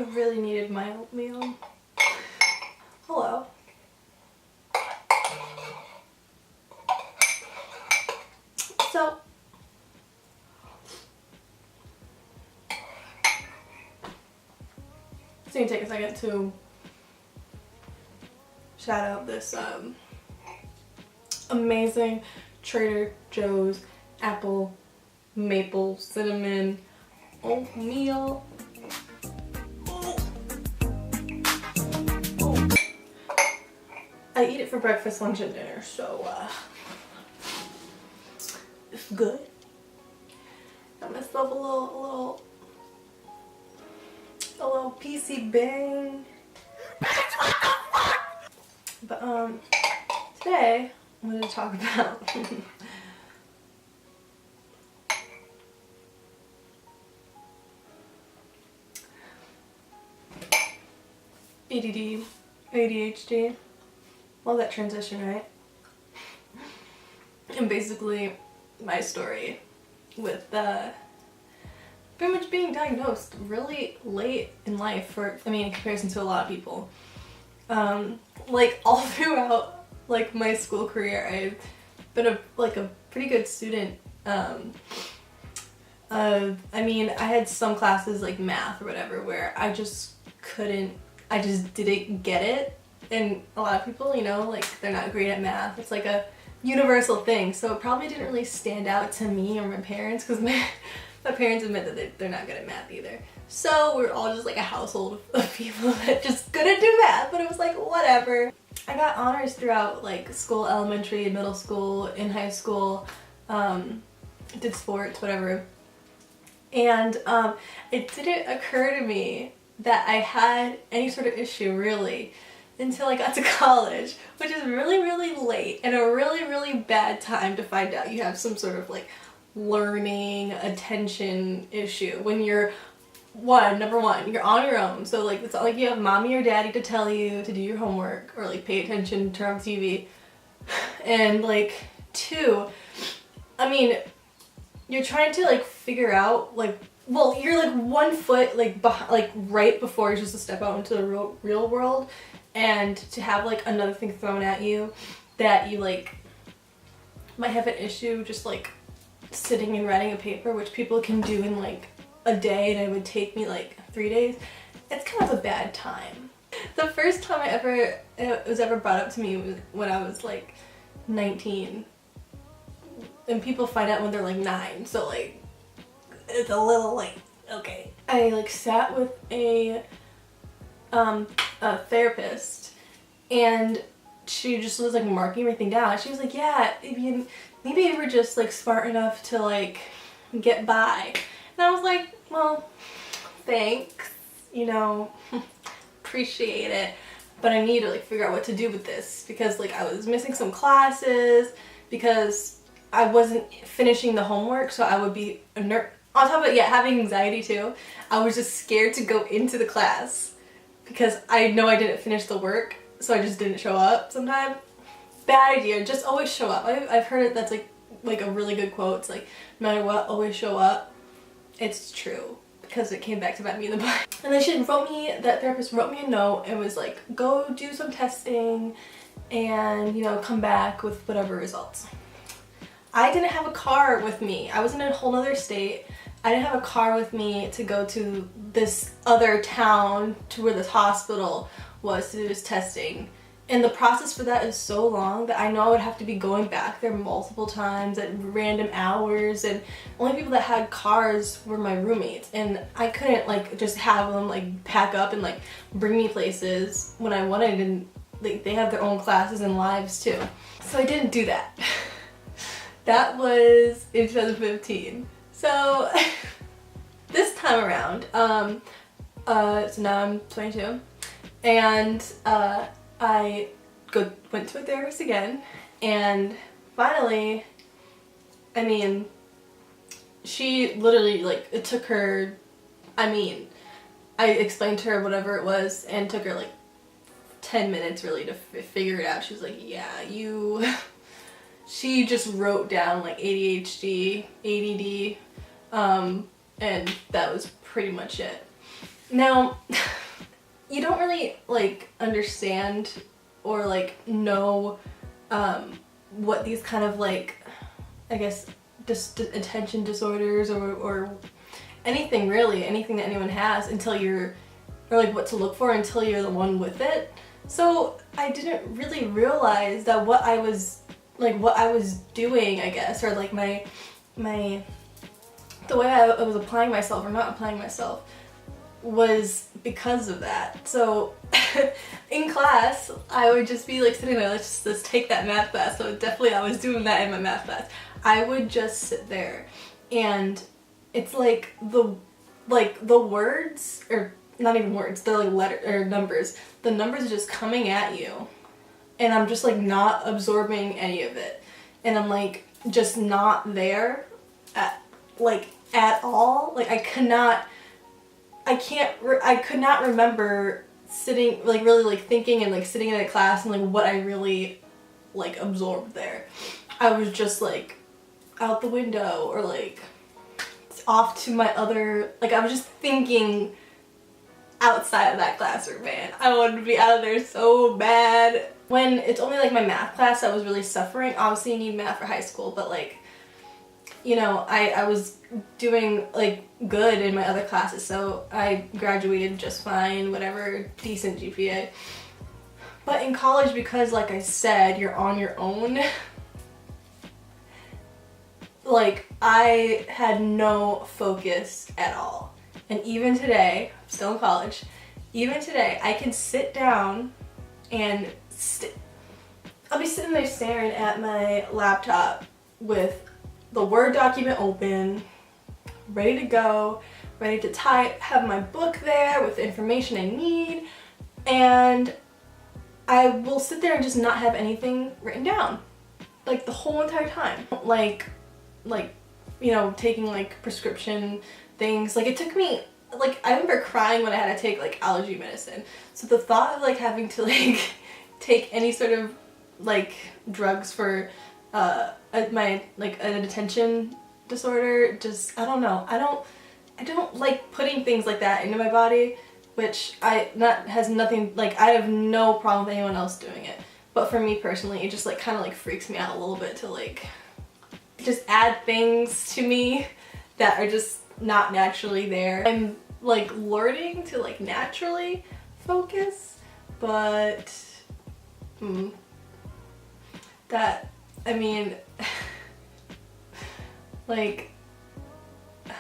I really needed my oatmeal. Hello. So, it's gonna take a second to shout out this amazing Trader Joe's apple maple cinnamon oatmeal. I eat it for breakfast, lunch, and dinner, so it's good. Got myself a little PC bang. But today I'm going to talk about ADD, ADHD. Love that transition, right? And basically my story with pretty much being diagnosed really late in life in comparison to a lot of people. Like all throughout like my school career, I've been a pretty good student. I had some classes like math or whatever where I just didn't get it. And a lot of people, you know, like they're not great at math. It's like a universal thing. So it probably didn't really stand out to me or my parents because my parents admit that they're not good at math either. So we're all just like a household of people that just couldn't do math, but it was like whatever. I got honors throughout like school, elementary, middle school, in high school, did sports, whatever. And it didn't occur to me that I had any sort of issue really until I got to college, which is really, really late and a really, really bad time to find out you have some sort of like learning attention issue when you're number one, you're on your own. So like it's not like you have mommy or daddy to tell you to do your homework or like pay attention, turn on TV. And like two, you're trying to like figure out you're like 1 foot like right before you're just to step out into the real world, and to have like another thing thrown at you that you like might have an issue just like sitting and writing a paper, which people can do in like a day and it would take me like 3 days. It's kind of a bad time. The first time it was ever brought up to me was when I was like 19, and people find out when they're like 9, so like it's a little late. Okay. I like sat with a therapist, and she just was like marking everything down. She was like, yeah, maybe you were just like smart enough to like get by. And I was like, well, thanks, you know, appreciate it, but I need to like figure out what to do with this because like I was missing some classes because I wasn't finishing the homework, so I would be on top of it, having anxiety too. I was just scared to go into the class because I know I didn't finish the work, so I just didn't show up sometimes. Bad idea, just always show up. I've heard it, that's like a really good quote. It's like, no matter what, always show up. It's true, because it came back to bite me in the butt. And then that therapist wrote me a note and was like, go do some testing and, you know, come back with whatever results. I didn't have a car with me. I was in a whole other state. I didn't have a car with me to go to this other town to where this hospital was to do this testing. And the process for that is so long that I know I would have to be going back there multiple times at random hours, and only people that had cars were my roommates, and I couldn't like just have them like pack up and like bring me places when I wanted, and they have their own classes and lives too. So I didn't do that. That was in 2015. So this time around, so now I'm 22, and I went to a therapist again, and finally, she literally, like, it took her, I explained to her whatever it was, and it took her like 10 minutes really to figure it out. She was like, yeah, she just wrote down like ADHD, ADD, and that was pretty much it. Now, you don't really like understand or like know what these kind of like, I guess, attention disorders or anything really, anything that anyone has until you're, or like what to look for until you're the one with it. So I didn't really realize that what I was doing, I guess, or like the way I was applying myself or not applying myself was because of that. So in class, I would just be like sitting there, let's take that math class. So definitely I was doing that in my math class. I would just sit there and it's like the words, or not even words, they're like letter or numbers. The numbers are just coming at you and I'm just like not absorbing any of it. And I'm like just not there at all. Like I could not remember sitting, like really like thinking and like sitting in a class and like what I really like absorbed there. I was just like out the window or like off to my other, like I was just thinking outside of that classroom, man. I wanted to be out of there so bad. When it's only like my math class that was really suffering, obviously you need math for high school, but like, you know, I was doing like good in my other classes, so I graduated just fine, whatever, decent GPA. But in college, because like I said, you're on your own, like I had no focus at all. And even today, I'm still in college, even today I can sit down and I'll be sitting there staring at my laptop with the Word document open, ready to go, ready to type, have my book there with the information I need, and I will sit there and just not have anything written down, like the whole entire time. Like, you know, taking like prescription things, like it took me, like I remember crying when I had to take like allergy medicine. So the thought of like having to like take any sort of like drugs for my like an attention disorder, just I don't know. I don't like putting things like that into my body, which has nothing, like I have no problem with anyone else doing it. But for me personally, it just like kind of like freaks me out a little bit to like just add things to me that are just not naturally there. I'm like learning to like naturally focus, but that, I mean, like, I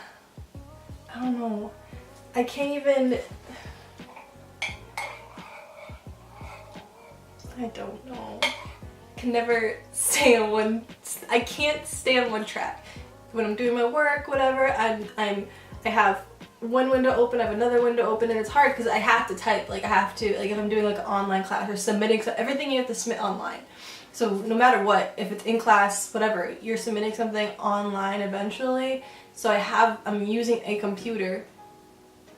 don't know, I can't even, I don't know, I can never stay on one, I can't stay on one track. When I'm doing my work, whatever, I have one window open, I have another window open, and it's hard because I have to type, like I have to, like if I'm doing like an online class or submitting, so everything you have to submit online. So no matter what, if it's in class, whatever, you're submitting something online eventually. So I'm using a computer,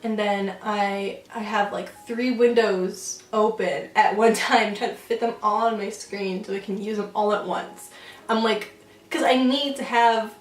and then I have like 3 windows open at one time, trying to fit them all on my screen so I can use them all at once. I'm like, because I need to have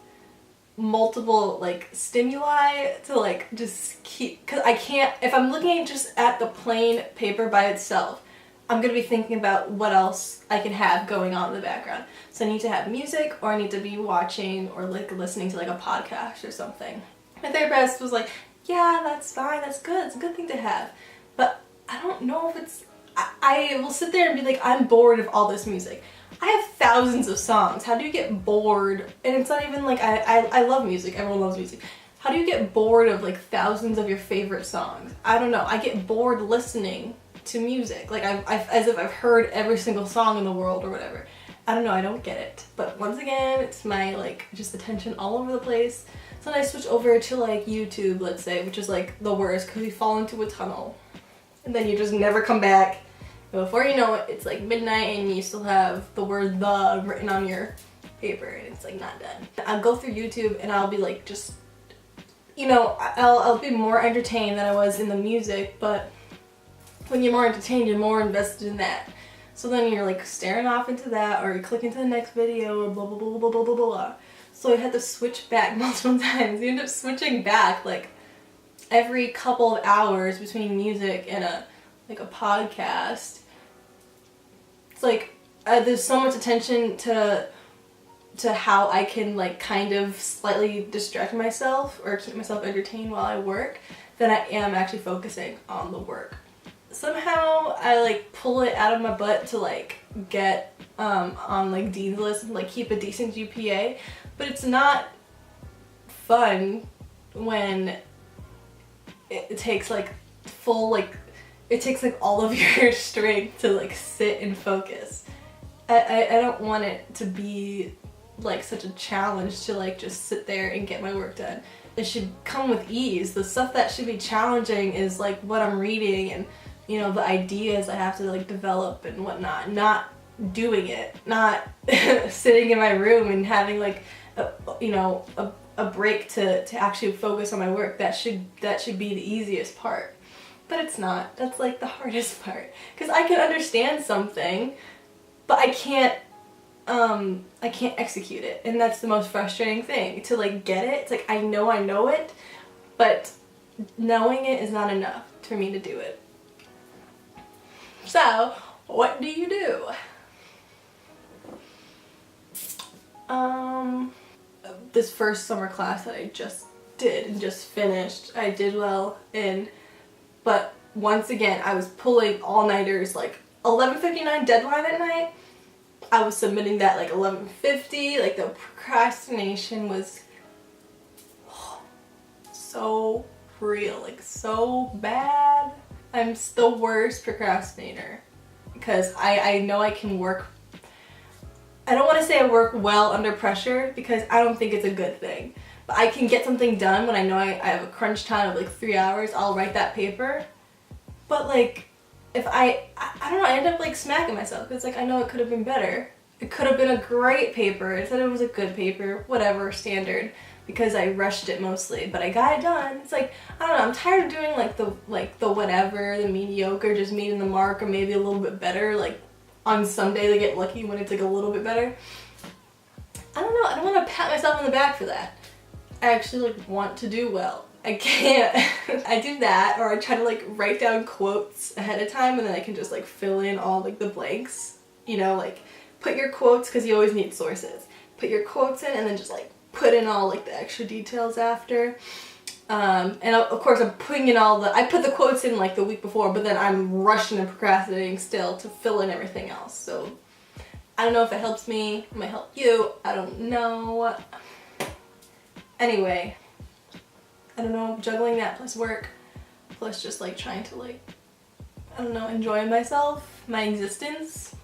multiple like stimuli to like just keep, because I can't, if I'm looking just at the plain paper by itself, I'm going to be thinking about what else I can have going on in the background. So I need to have music, or I need to be watching or like listening to like a podcast or something. My therapist was like, yeah, that's fine, that's good, it's a good thing to have. But I don't know if it's, I will sit there and be like, I'm bored of all this music. I have thousands of songs. How do you get bored? And it's not even like, I love music, everyone loves music. How do you get bored of like thousands of your favorite songs? I don't know, I get bored listening to music, like as if I've heard every single song in the world or whatever. I don't know, I don't get it. But once again, it's my like just attention all over the place. So then I switch over to like YouTube, let's say, which is like the worst because you fall into a tunnel and then you just never come back. And before you know it, it's like midnight and you still have the word "the" written on your paper and it's like not done. I'll go through YouTube and I'll be like just, you know, I'll be more entertained than I was in the music, but when you're more entertained, you're more invested in that. So then you're like staring off into that, or you click into the next video, or blah blah blah blah blah blah blah. So I had to switch back multiple times. You end up switching back like every couple of hours between music and a podcast, it's like there's so much attention to how I can like kind of slightly distract myself or keep myself entertained while I work than I am actually focusing on the work. Somehow I like pull it out of my butt to like get on like Dean's list and like keep a decent GPA, but it's not fun when it takes like full like it takes like all of your strength to like sit and focus. I don't want it to be like such a challenge to like just sit there and get my work done. It should come with ease. The stuff that should be challenging is like what I'm reading and, you know, the ideas I have to like develop and whatnot. Not doing it, not sitting in my room and having like a break to actually focus on my work. That should be the easiest part. But it's not. That's like the hardest part. Because I can understand something, but I can't execute it, and that's the most frustrating thing. To like get it, it's like I know it, but knowing it is not enough for me to do it. So, what do you do? This first summer class that I just did and just finished, I did well in, but once again, I was pulling all-nighters, like 11:59 deadline at night. I was submitting that like 11:50, like the procrastination was so real, like so bad. I'm the worst procrastinator because I know I can work. I don't want to say I work well under pressure because I don't think it's a good thing. But I can get something done when I know I have a crunch time of like 3 hours. I'll write that paper. But like, if I don't know, I end up like smacking myself because like I know it could have been better. It could have been a great paper. It said it was a good paper, whatever, standard, because I rushed it mostly, but I got it done. It's like, I don't know, I'm tired of doing like the whatever, the mediocre, just meeting the mark or maybe a little bit better. Like on some day they get lucky when it's like a little bit better. I don't know, I don't want to pat myself on the back for that. I actually like want to do well. I can't. I do that, or I try to like write down quotes ahead of time and then I can just like fill in all like the blanks. You know, like put your quotes, because you always need sources. Put your quotes in and then just like put in all like the extra details after. And of course I'm putting in I put the quotes in like the week before, but then I'm rushing and procrastinating still to fill in everything else. So I don't know if it helps me, it might help you, I don't know. Anyway, I don't know, juggling that plus work, plus just like trying to like, I don't know, enjoy myself, my existence.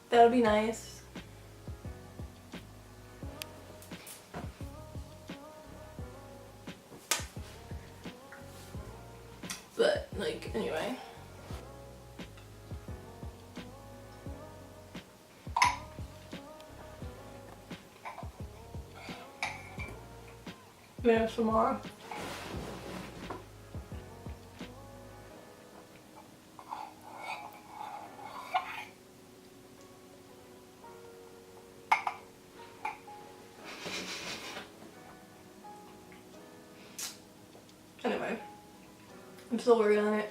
That would be nice. But like, anyway. We have some more. Anyway, I'm still working on it.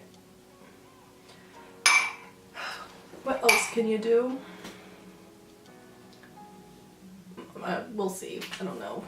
What else can you do? We'll see. I don't know.